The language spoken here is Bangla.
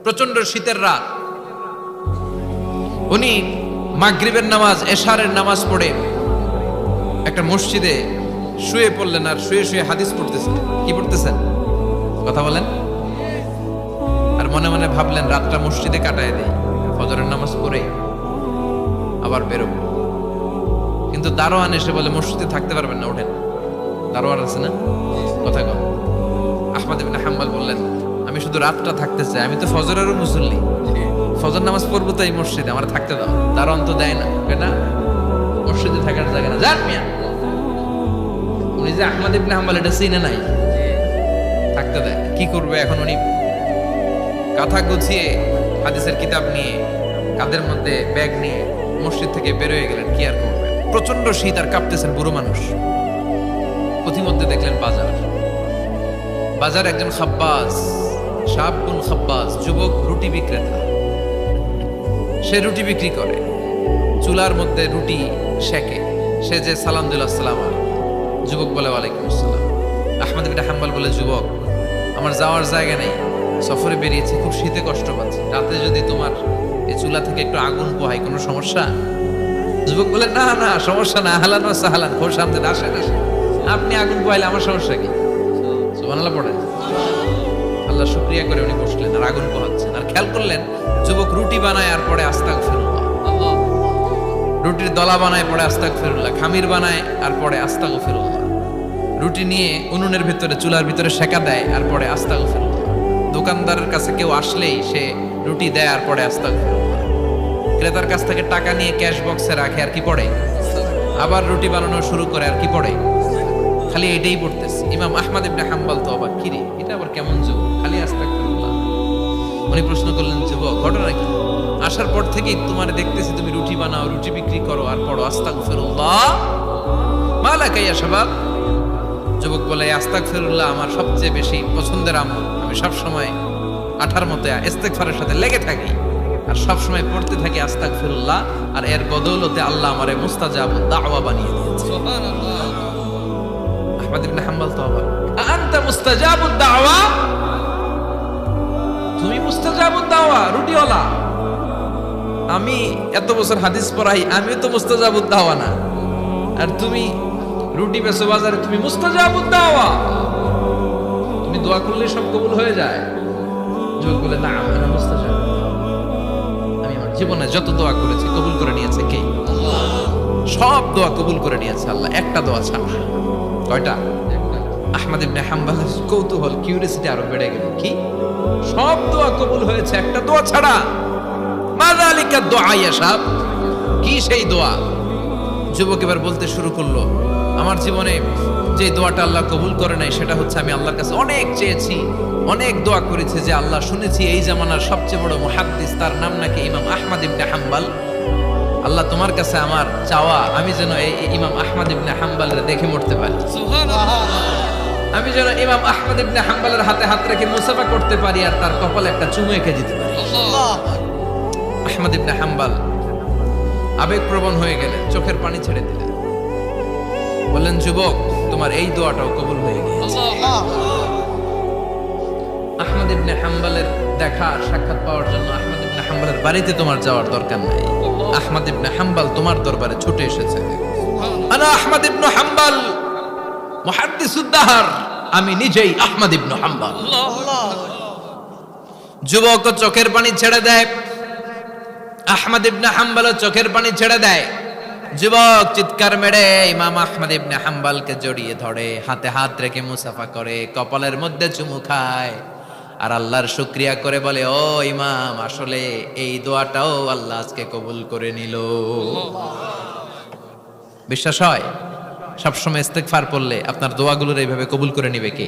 প্রচন্ড শীতের রাত। উনি মাগরিবের নামাজ, এশারের নামাজ পড়ে একটা মসজিদে শুয়ে পড়লেন, আর শুয়ে শুয়ে হাদিস পড়তেছেন। কি পড়তেছেন? কথা বলেন। আর মনে মনে ভাবলেন রাতটা মসজিদে কাটায় দেয়, ফজরের নামাজ পড়ে আবার বেরোবো। কিন্তু দারোয়ান এসে বলে মসজিদে থাকতে পারবেন না, ওঠেন। দারোয়ান আছে না? কথা কন। আহমদ ইবনে হাম্বল বললেন আমি শুধু রাতটা থাকতে চাই, আমি তো ফজরেরও মুসল্লি, ফজর নামাজ পড়বো তো এই মসজিদে, আমার থাকতে দাও। দারোয়ান তো দেয় না, এটা মসজিদে থাকার জায়গা না, যান মিয়া। উনি যে আহমদ ইবনে হাম্বল এটা চিনে নাই, থাকতে দেয়। কি করবে এখন? উনি কাঁথা গুছিয়ে হাদিসের কিতাব নিয়ে কাঁধের মধ্যে ব্যাগ নিয়ে মসজিদ থেকে বেরোয় গেলেন। কি আর করবেন, প্রচন্ড শীত, আর কাঁপতেছেন, বুড়ো মানুষ। পথিমধ্যে দেখলেন বাজার। বাজার একজন খাব্বাস, শাবুন খাব্বাস, যুবক রুটি বিক্রেতা। সে রুটি বিক্রি করে, চুলার মধ্যে রুটি সেকে। সে যে সালাম দিল আসসালাম আলাইকুম, যুবক বলে ওয়ালাইকুম আসসালাম। আহমদ ইবনে হাম্বল বলে যুবক আমার যাওয়ার জায়গা নেই, সফরে বেরিয়েছি, খুব শীতে কষ্ট পাচ্ছি, রাতে যদি তোমার এই চুলা থেকে একটু আগুন পোহাই কোনো সমস্যা? যুবক বলে না না সমস্যা না, আহলান ওয়া সাহলান, খোশ আমদেদ, আসেন আসেন, আপনি আগুন পোহাইলে আমার সমস্যা কি? সুবহানাল্লাহ পড়েন। আল্লাহ শুকরিয়া করে উনি বসলেন আর আগুন পোহাচ্ছেন। আর খেয়াল করলেন যুবক রুটি বানায় আর পরে আস্তাগফিরুল্লাহ, রুটির দলা বানায় পরে আস্তাগফিরুল্লাহ, খামির বানায় আর পরে আস্তাগফিরুল্লাহ, রুটি নিয়ে উনুনের ভিতরে চুলার ভিতরে সেকা দেয় আর পরে আস্তাগফিরুল্লাহ, দোকানদারের কাছে কেউ আসলেই সে রুটি দেয় আর পরে আস্তাগফিরুল্লাহ, ক্রেতার কাছ থেকে টাকা নিয়ে ক্যাশ বক্সে রাখে আর কি পড়ে, আবার রুটি বানানো শুরু করে আর কি পড়ে, খালি এটাই পড়তেছে। ইমাম আহমদ ইবনে হাম্বল তো অবাক, কিরে এটা আবার কেমন যুগ, খালি আস্তাগফিরুল্লাহ। উনি প্রশ্ন করলেন যুবক ঘটনা কি? আসার পর থেকেই তোমার দেখতেছি তুমি রুটি বানাও, রুটি বিক্রি করো আর পড়ো আস্তাগফিরুল্লাহ, মালাকা ইয়া শাবাব। যুবক বলে আস্তাগফিরুল্লাহ আমার সবচেয়ে বেশি পছন্দের আমল, আমি সব সময় আঠার মতো ইস্তেগফারের সাথে লেগে থাকি আর সব সময় পড়তে থাকি আস্তাগফিরুল্লাহ, আর এর বদৌলতে আল্লাহ আমারে মুস্তাজাবুদ দাওয়া বানিয়ে দিয়েছে। সুবহানাল্লাহ। আহমদ ইবনে হাম্বল তো অবাক, আনতা মুস্তাজাবুদ দাওয়া, তুমি মুস্তাজাবুদ দাওয়া, রুটিওয়ালা। আমি এত বছর হাদিস পড়াই, আমিও তো মুস্তাজাবুদ দাওয়া না, আর তুমি রুটি বেচো বাজারে, তুমি মুস্তাজাবুদ দাওয়া, তুমি দোয়া করলে সব কবুল হয়ে যায়। যুবক বলে না আমি মুস্তাজাবুদ দাওয়া, আমি আমার জীবনে যত দোয়া করেছি কবুল করে নিয়েছে কে? আল্লাহ। সব দোয়া কবুল করে নিয়েছে আল্লাহ, একটা দোয়া ছাড়া। কয়টা? আহমদ ইবনে হাম্বলের কৌতূহল, কিউরিওসিটি আরো বেড়ে গেল। কি? সব দোয়া কবুল হয়েছে একটা দোয়া ছাড়া। মাযালিকা দুআ ইয়া শাব, কি সেই দোয়া? যুবক এবার বলতে শুরু করলো আমার জীবনে যে দোয়াটা আল্লাহ কবুল করে নাই সেটা হচ্ছে আমি আল্লাহর কাছে অনেক চেয়েছি, অনেক দোয়া করেছি যে আল্লাহ, শুনেছি এই জামানার সবচেয়ে বড় মুহাদ্দিস, তার নাম নাকি ইমাম আহমদ ইবনে হাম্বল। আল্লাহ তোমার কাছে আমার চাওয়া আমি যেন এই ইমাম আহমদ ইবনে হাম্বলের দেখে মরতে পারি, আমি যেন ইমাম আহমদ ইবনে হাম্বলের হাতে হাত রেখে মুসাফা করতে পারি আর তার কপালে একটা চুমু এঁকে দিতে পারি। আহমদ ইবনে হাম্বল আবেগপ্রবণ হয়ে গেলেন, চোখের পানি ছেড়ে দিলেন, বললেন যুবক তোমার এই দোয়াটাও কবুল হয়ে গেছে। আহমদ ইবনে হাম্বলের দেখা সাক্ষাৎ পাওয়ার জন্য আহমদ ইবনে হাম্বলের বাড়িতে তোমার যাওয়ার দরকার নাই, আহমদ ইবনে হাম্বল তোমার দরবারে ছুটে এসেছে। আনা আহমদ ইবনে হাম্বল মুহাদ্দিসুদ দাহর, আমি নিজেই আহমদ ইবনে হাম্বল। যুবক চোখের পানি ছেড়ে দেয়, আহমদ ইবনে হাম্বল চোখের পানি ছেড়ে দেয়। যুবক চিৎকার মেরে ইমাম আহমদ ইবনে হাম্বলকে জড়িয়ে ধরে, হাতে হাত রেখে মুসাফা করে, কপালের মধ্যে চুমু খায় আর আল্লাহর শুকরিয়া করে বলে ও ইমাম, আসলে এই দোয়াটাও আল্লাহ আজকে কবুল করে নিল। বিশ্বাস হয় সবসময় ইস্তেগফার পড়লে আপনার দোয়াগুলোর এইভাবে কবুল করে নিবে কে?